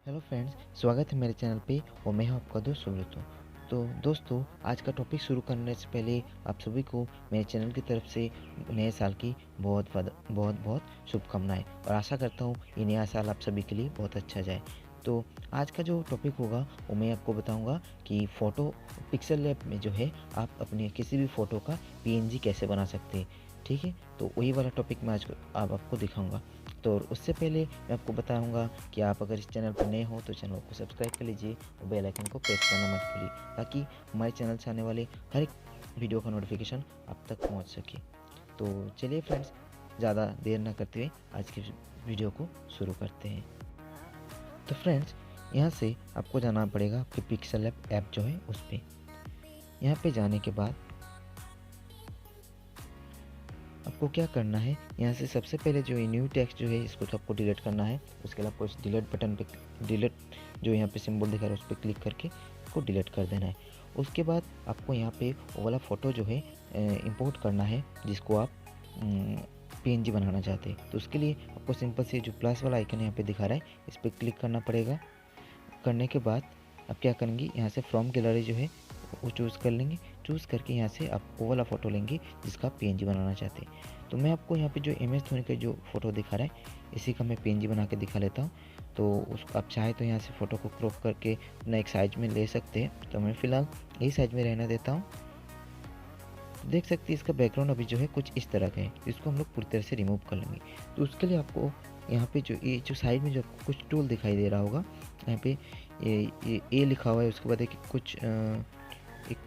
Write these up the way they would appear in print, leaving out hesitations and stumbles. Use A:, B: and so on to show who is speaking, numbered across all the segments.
A: Hello friends, स्वागत है मेरे चैनल पे और मैं हूं आपका दोस्त सुब्रतो। तो दोस्तों, आज का टॉपिक शुरू करने से पहले आप सभी को मेरे चैनल की तरफ से नए साल की बहुत शुभकामनाएं और आशा करता हूं ये नया साल आप सभी के लिए बहुत अच्छा जाए। तो आज का जो टॉपिक होगा वो मैं आपको बताऊंगा कि फ़ोटो पिक्सल लैब में जो है आप अपने किसी भी फ़ोटो का PNG कैसे बना सकते हैं। ठीक है, तो वही वाला टॉपिक मैं आज आपको दिखाऊंगा। तो उससे पहले मैं आपको बताऊंगा कि आप अगर इस चैनल पर नए हो तो चैनल को सब्सक्राइब कर लीजिए और बेल आइकन को प्रेस करना मत भूलिए, ताकि हमारे चैनल से आने वाले हर एक वीडियो का नोटिफिकेशन आप तक पहुंच सके। तो चलिए फ्रेंड्स, ज़्यादा देर ना करते हुए आज की वीडियो को शुरू करते हैं। तो फ्रेंड्स, यहाँ से आपको जाना पड़ेगा कि पिक्सल लैब ऐप जो है उस पर। यहाँ पे जाने के बाद आपको क्या करना है, यहाँ से सबसे पहले जो न्यू टेक्स्ट जो है इसको तो आपको डिलीट करना है। उसके बाद आपको इस डिलीट बटन पे डिलीट जो यहाँ पे सिंबल दिखा रहा है उस पर क्लिक करके इसको डिलीट कर देना है। उसके बाद आपको यहाँ पे वो वाला फ़ोटो जो है इंपोर्ट करना है जिसको आप PNG बनाना चाहते हैं। तो उसके लिए आपको सिंपल से जो प्लस वाला आइकन यहाँ पे दिखा रहा है इस पर क्लिक करना पड़ेगा। करने के बाद आप क्या करेंगे, यहाँ से फ्रॉम गैलरी जो है वो चूज़ कर लेंगे। चूज़ करके यहाँ से आप वो वाला फ़ोटो लेंगे जिसका PNG बनाना चाहते हैं। तो मैं आपको यहाँ पे जो MS धोनी का जो फ़ोटो दिखा रहा है इसी का मैं PNG बना के दिखा लेता हूँ। तो उसको आप चाहे तो यहाँ से फ़ोटो को क्रॉप करके अपना एक साइज में ले सकते हैं। तो मैं फ़िलहाल यही साइज में रहना देता हूँ। देख सकते हैं इसका बैकग्राउंड अभी जो है कुछ इस तरह का है, इसको हम लोग पूरी तरह से रिमूव कर लेंगे। तो उसके लिए आपको यहाँ पे जो साइड में जो आपको कुछ टूल दिखाई दे रहा होगा, यहाँ पे ये ए लिखा हुआ है, उसके बाद कुछ एक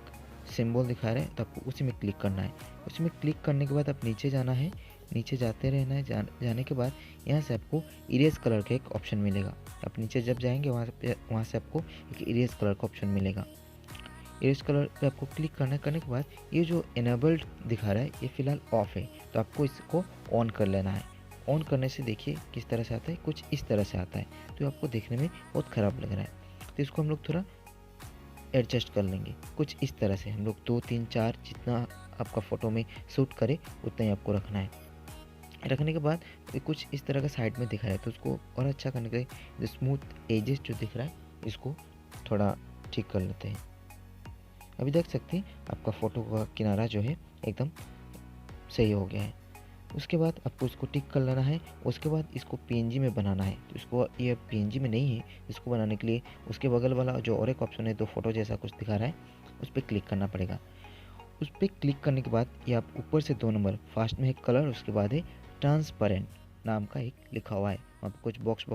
A: सिंबल दिखा रहे हैं, तो आपको उसी में क्लिक करना है। उसी में क्लिक करने के बाद आप नीचे जाना है, नीचे जाते रहना है। जाने के बाद यहाँ से आपको इरेज कलर का एक ऑप्शन मिलेगा। आप नीचे जब जाएंगे वहाँ से आपको एक इरेज कलर का ऑप्शन मिलेगा। इरेज कलर पे आपको क्लिक करने के बाद ये जो इनेबल्ड दिखा रहा है ये फ़िलहाल ऑफ है, तो आपको इसको ऑन कर लेना है। ऑन करने से देखिए किस तरह से आता है, कुछ इस तरह से आता है। तो आपको देखने में बहुत ख़राब लग रहा है, तो इसको हम लोग थोड़ा एडजस्ट कर लेंगे कुछ इस तरह से। हम लोग 2 3 4 जितना आपका फ़ोटो में सूट करे उतना ही आपको रखना है। रखने के बाद ये कुछ इस तरह का साइड में दिखा रहा है, तो उसको और अच्छा करने के लिए स्मूथ एजेस जो दिख रहा है इसको थोड़ा ठीक कर लेते हैं। अभी देख सकते हैं आपका फ़ोटो का किनारा जो है एकदम सही हो गया है। उसके बाद आपको इसको टिक कर लेना है। उसके बाद इसको PNG में बनाना है। तो इसको ये PNG में नहीं है, इसको बनाने के लिए उसके बगल वाला जो और एक ऑप्शन है, तो फ़ोटो जैसा कुछ दिखा रहा है, उस पर क्लिक करना पड़ेगा। उस पर क्लिक करने के बाद ये आप ऊपर से 2 नंबर फास्ट में है कलर, उसके बाद है ट्रांसपेरेंट नाम का एक लिखा हुआ है, वहाँ पर कुछ बॉक्स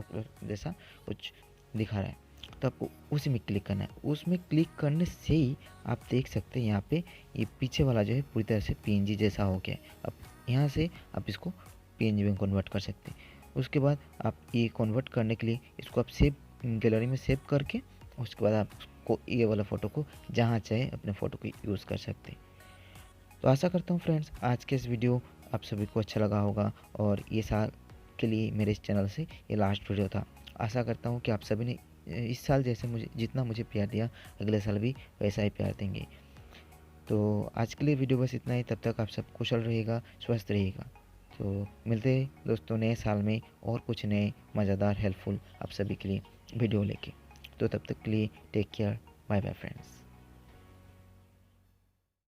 A: जैसा कुछ दिखा रहा है, तो आपको उसी में क्लिक करना है। उसमें क्लिक करने से ही आप देख सकते हैं यहाँ पे ये पीछे वाला जो है पूरी तरह से PNG जैसा हो गया है। अब यहाँ से आप इसको PNG में कन्वर्ट कर सकते हैं। उसके बाद आप ये कन्वर्ट करने के लिए इसको आप सेव गैलरी में सेव करके उसके बाद आपको ये वाला फ़ोटो को जहाँ चाहे अपने फ़ोटो को यूज़ कर सकते हैं। तो आशा करता हूँ फ्रेंड्स आज के इस वीडियो आप सभी को अच्छा लगा होगा, और ये साल के लिए मेरे इस चैनल से ये लास्ट वीडियो था। आशा करता हूँ कि आप सभी ने इस साल जैसे जितना मुझे प्यार दिया अगले साल भी वैसा ही प्यार देंगे। तो आज के लिए वीडियो बस इतना ही। तब तक आप सब कुशल रहिएगा, स्वस्थ रहिएगा। तो मिलते हैं दोस्तों नए साल में और कुछ नए मज़ेदार हेल्पफुल आप सभी के लिए वीडियो लेके। तो तब तक के लिए take care, bye bye friends.